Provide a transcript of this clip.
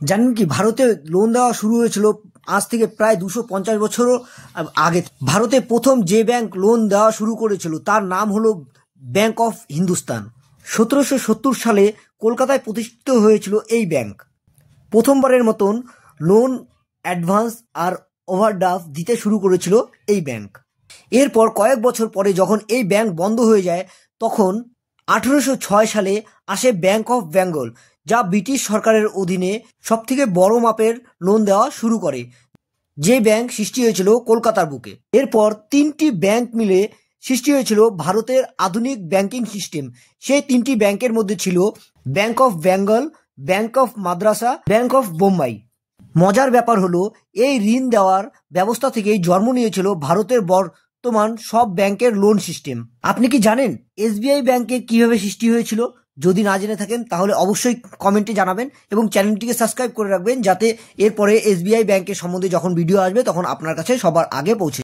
জানেন কি, ভারতে লোন দেওয়া শুরু হয়েছিল আজ থেকে প্রায় 250 বছরও আগে। ভারতে প্রথম যে ব্যাংক লোন দেওয়া শুরু করেছিল তার নাম হলো ব্যাংক অফ হিন্দুস্তান। 1770 সালে কলকাতায় প্রতিষ্ঠিত হয়েছিল এই ব্যাংক। প্রথমবারের মতন লোন, অ্যাডভান্স আর ওভারড্রাফট দিতে শুরু করেছিল এই ব্যাংক। এরপর কয়েক বছর পরে যখন এই ব্যাংক বন্ধ হয়ে যায়, তখন 1806 সালে আসে ব্যাংক অফ বেঙ্গল, যা ব্রিটিশ সরকারের অধীনে সবথেকে বড় মাপের লোন দেওয়া শুরু করে। যে ব্যাংক সৃষ্টি হয়েছিল কলকাতার বুকে। এরপর 3টি ব্যাংক মিলে সৃষ্টি হয়েছিল ভারতের আধুনিক ব্যাংকিং সিস্টেম। সেই 3টি ব্যাংকের মধ্যে ছিল bank of Bengal, bank of Madrasa, bank of Bombay. মজার ব্যাপার হলো, এই ঋণ দেওয়ার ব্যবস্থা থেকেই জন্ম নিয়েছিল ভারতের বর্তমান সব ব্যাংকের লোন সিস্টেম। আপনি কি জানেন এসবিআই ব্যাংকের কিভাবে সৃষ্টি হয়েছিল? যদি না জেনে থাকেন তাহলে অবশ্যই কমেন্টে জানাবেন এবং চ্যানেলটিকে সাবস্ক্রাইব করে রাখবেন, যাতে এরপরে এসবিআই ব্যাংকের সম্বন্ধে যখন ভিডিও আসবে তখন আপনার কাছে সবার আগে পৌঁছে।